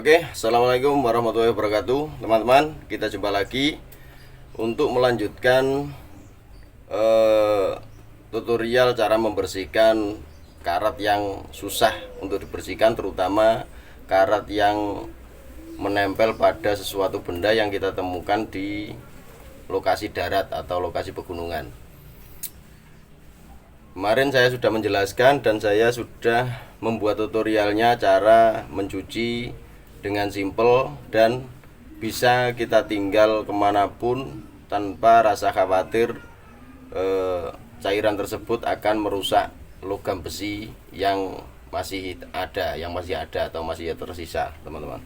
Oke, assalamualaikum warahmatullahi wabarakatuh, teman-teman. Kita jumpa lagi untuk melanjutkan tutorial cara membersihkan karat yang susah untuk dibersihkan, terutama karat yang menempel pada sesuatu benda yang kita temukan di lokasi darat atau lokasi pegunungan. Kemarin saya sudah menjelaskan dan saya sudah membuat tutorialnya cara mencuci dengan simple dan bisa kita tinggal kemanapun tanpa rasa khawatir cairan tersebut akan merusak logam besi yang masih ada atau masih tersisa, teman-teman.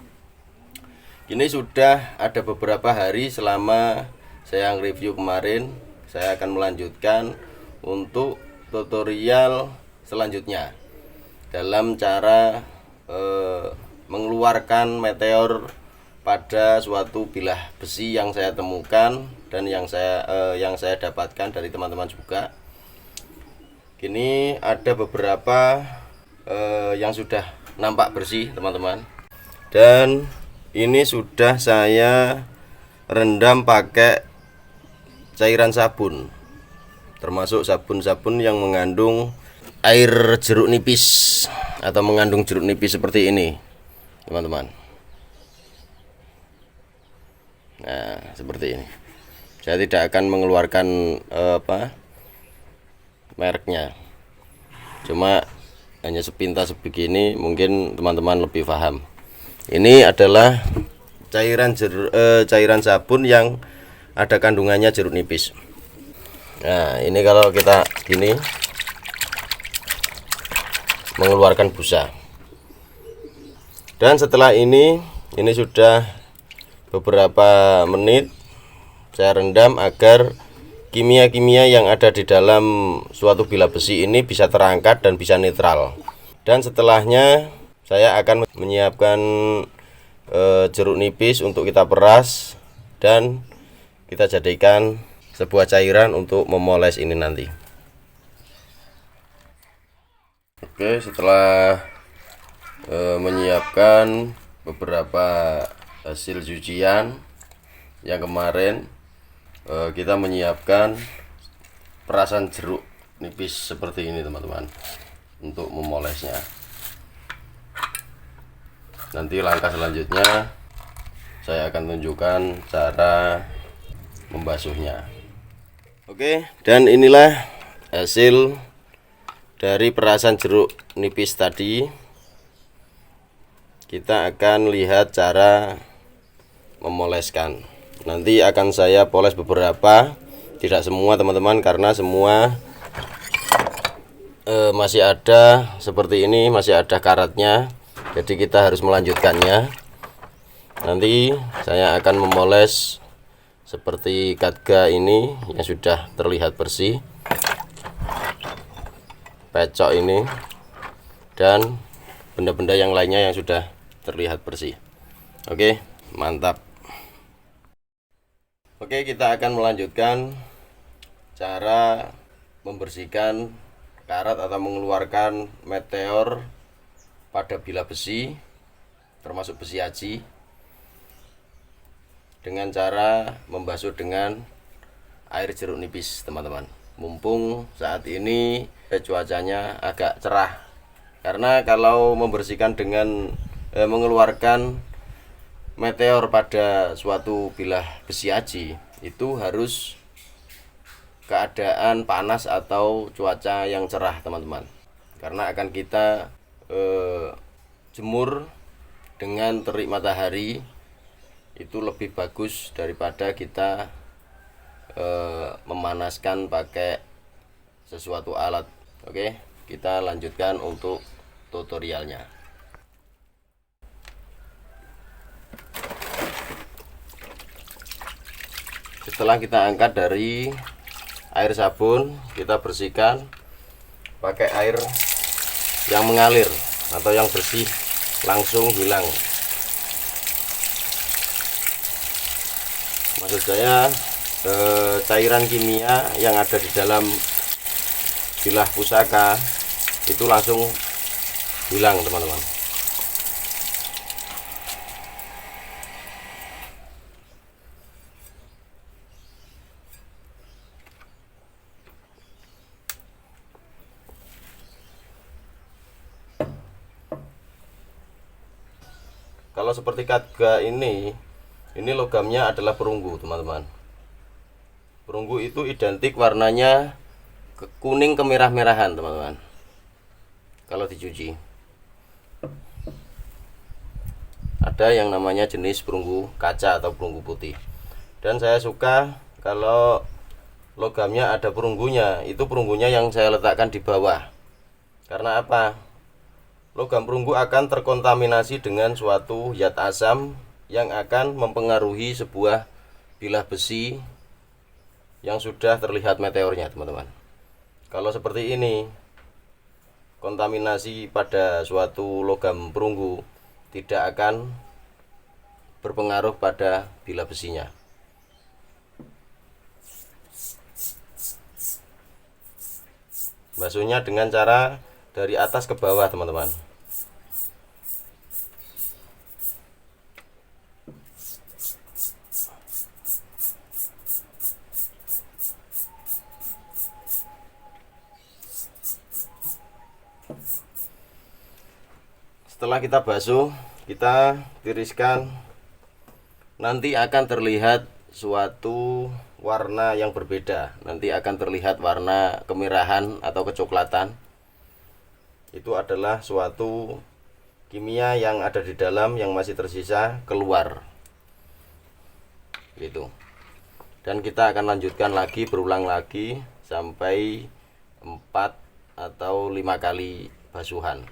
Ini sudah ada beberapa hari selama saya review kemarin. Saya akan melanjutkan untuk tutorial selanjutnya dalam cara mengeluarkan meteor pada suatu bilah besi yang saya temukan dan yang saya dapatkan dari teman-teman juga. Kini ada beberapa yang sudah nampak bersih, teman-teman, dan ini sudah saya rendam pakai cairan sabun, termasuk sabun-sabun yang mengandung air jeruk nipis atau mengandung jeruk nipis seperti ini, teman-teman. Nah, seperti ini. Saya tidak akan mengeluarkan mereknya, cuma hanya sepintas begini, mungkin teman-teman lebih paham. Ini adalah cairan sabun yang ada kandungannya jeruk nipis. Nah, ini kalau kita gini mengeluarkan busa. Dan setelah ini sudah beberapa menit saya rendam agar kimia-kimia yang ada di dalam suatu bilah besi ini bisa terangkat dan bisa netral. Dan setelahnya saya akan menyiapkan jeruk nipis untuk kita peras dan kita jadikan sebuah cairan untuk memoles ini nanti. Oke, setelah menyiapkan beberapa hasil cucian yang kemarin, kita menyiapkan perasan jeruk nipis seperti ini, teman-teman, untuk memolesnya. Nanti langkah selanjutnya saya akan tunjukkan cara membasuhnya. Oke, dan inilah hasil dari perasan jeruk nipis tadi. Kita akan lihat cara memoleskan. Nanti akan saya poles beberapa, tidak semua, teman-teman, karena semua masih ada seperti ini, masih ada karatnya. Jadi kita harus melanjutkannya. Nanti saya akan memoles seperti katga ini yang sudah terlihat bersih, pecok ini, dan benda-benda yang lainnya yang sudah terlihat bersih. Oke, mantap. Oke, kita akan melanjutkan cara membersihkan karat atau mengeluarkan meteor pada bilah besi, termasuk besi aji, dengan cara membasuh dengan air jeruk nipis, teman-teman. Mumpung saat ini cuacanya agak cerah, karena kalau membersihkan dengan mengeluarkan meteor pada suatu bilah besi aji itu harus keadaan panas atau cuaca yang cerah, teman-teman, karena akan kita jemur dengan terik matahari. Itu lebih bagus daripada kita memanaskan pakai sesuatu alat. Oke, kita lanjutkan untuk tutorialnya. Setelah kita angkat dari air sabun, kita bersihkan pakai air yang mengalir atau yang bersih, langsung hilang. Maksud saya cairan kimia yang ada di dalam bilah pusaka itu langsung hilang, teman-teman. Kalau seperti kaga ini logamnya adalah perunggu, teman-teman. Perunggu itu identik warnanya kuning kemerah-merahan, teman-teman. Kalau dicuci, ada yang namanya jenis perunggu kaca atau perunggu putih. Dan saya suka kalau logamnya ada perunggunya, itu perunggunya yang saya letakkan di bawah. Karena apa? Logam perunggu akan terkontaminasi dengan suatu zat asam yang akan mempengaruhi sebuah bilah besi yang sudah terlihat meteornya, teman-teman. Kalau seperti ini, kontaminasi pada suatu logam perunggu tidak akan berpengaruh pada bilah besinya. Basuhnya dengan cara dari atas ke bawah, teman-teman. Setelah kita basuh, kita tiriskan, nanti akan terlihat suatu warna yang berbeda. Nanti akan terlihat warna kemerahan atau kecoklatan. Itu adalah suatu kimia yang ada di dalam yang masih tersisa keluar. Gitu. Dan kita akan lanjutkan lagi, berulang lagi sampai 4 atau 5 kali basuhan.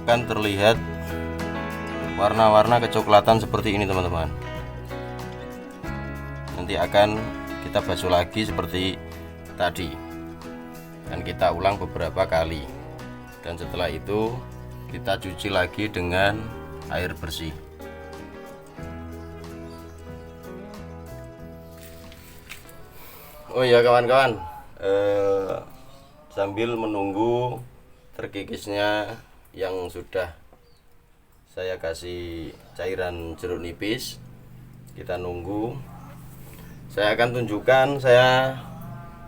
Akan terlihat warna-warna kecoklatan seperti ini, teman-teman. Nanti akan kita basuh lagi seperti tadi, dan kita ulang beberapa kali. Dan setelah itu kita cuci lagi dengan air bersih. Oh ya kawan-kawan, sambil menunggu terkikisnya yang sudah saya kasih cairan jeruk nipis, kita nunggu. Saya akan tunjukkan, saya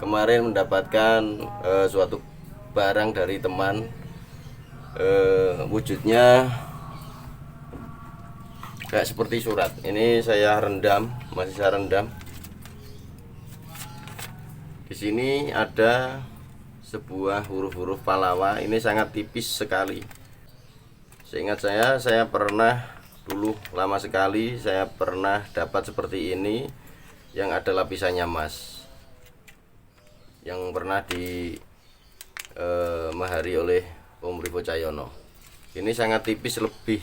kemarin mendapatkan suatu barang dari teman, wujudnya kayak seperti surat. Ini saya rendam, masih saya rendam. Di sini ada sebuah huruf-huruf Pallawa. Ini sangat tipis sekali. Seingat saya pernah dulu, lama sekali saya pernah dapat seperti ini yang ada lapisannya emas, yang pernah di mahari oleh Om Rivo Cahyono. Ini sangat tipis, lebih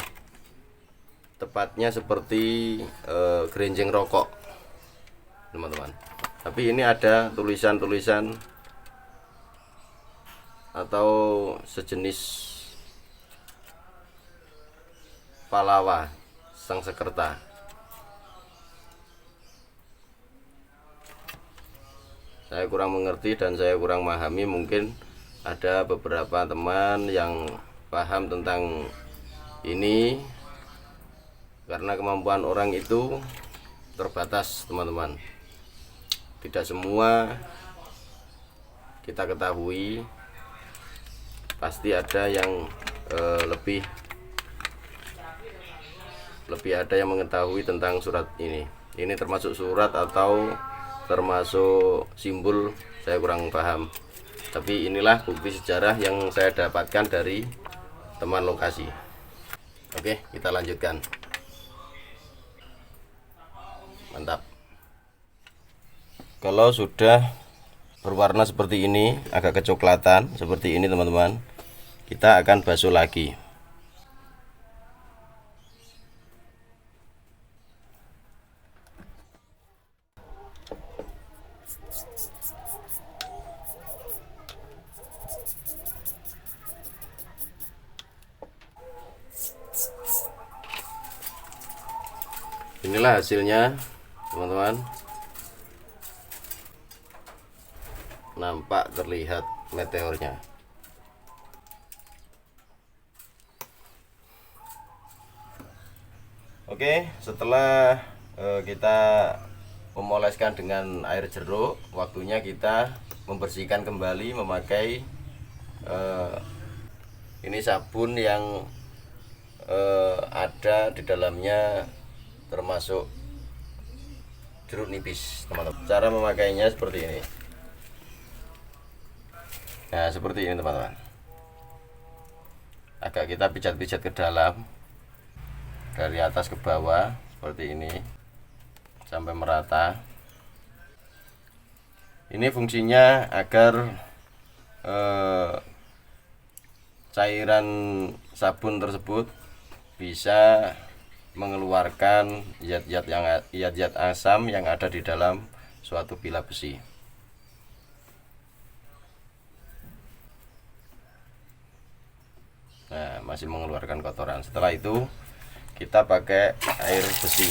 tepatnya seperti gerenjeng rokok, teman-teman. Tapi ini ada tulisan-tulisan atau sejenis Pallawa Sang Sekerta. saya kurang mengerti dan saya kurang memahami. Mungkin ada beberapa teman yang paham tentang ini, karena kemampuan orang itu terbatas teman-teman. Tidak semua kita ketahui, pasti ada yang lebih ada yang mengetahui tentang surat ini. Ini termasuk surat atau termasuk simbol, saya kurang paham. Tapi inilah bukti sejarah yang saya dapatkan dari teman lokasi. Oke, kita lanjutkan. Mantap. Kalau sudah berwarna seperti ini, agak kecoklatan seperti ini teman-teman, kita akan basuh lagi. Inilah hasilnya teman-teman, nampak terlihat meteornya. Oke, setelah kita memoleskan dengan air jeruk, waktunya kita membersihkan kembali memakai ini sabun yang ada di dalamnya termasuk jeruk nipis teman-teman. Cara memakainya seperti ini. Nah, seperti ini teman-teman. Agak kita pijat-pijat ke dalam, dari atas ke bawah seperti ini sampai merata. Ini fungsinya agar cairan sabun tersebut bisa mengeluarkan zat-zat asam yang ada di dalam suatu bilah besi. Nah, masih mengeluarkan kotoran. Setelah itu kita pakai air besi.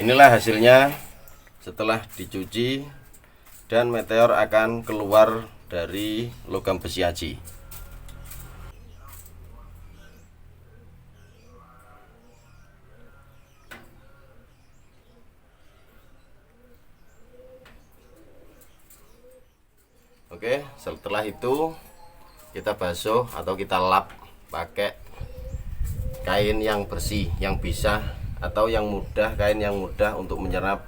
Inilah hasilnya setelah dicuci, dan meteor akan keluar dari logam besi aji. Oke, setelah itu kita basuh atau kita lap pakai kain yang bersih, yang bisa atau yang mudah, kain yang mudah untuk menyerap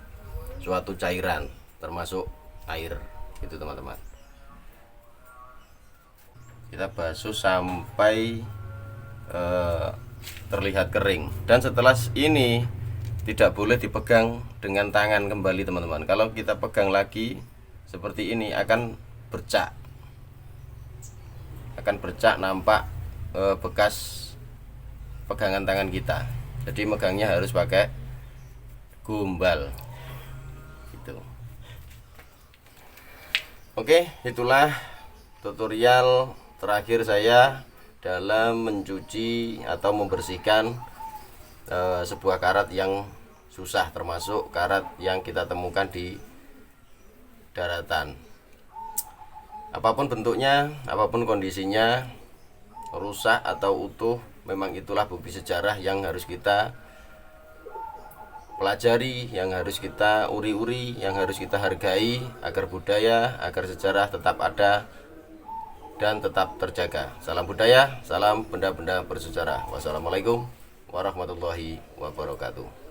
suatu cairan termasuk air, itu teman-teman. Kita basuh sampai terlihat kering, dan setelah ini tidak boleh dipegang dengan tangan kembali teman-teman. Kalau kita pegang lagi seperti ini akan bercak, nampak bekas pegangan tangan kita. Jadi megangnya harus pakai gumbal gitu. Oke, itulah tutorial terakhir saya dalam mencuci atau membersihkan sebuah karat yang susah, termasuk karat yang kita temukan di daratan. Apapun bentuknya, apapun kondisinya, rusak atau utuh, memang itulah bukti sejarah yang harus kita pelajari, yang harus kita uri-uri, yang harus kita hargai, agar budaya, agar sejarah tetap ada dan tetap terjaga. Salam budaya, salam benda-benda bersejarah. Wassalamualaikum warahmatullahi wabarakatuh.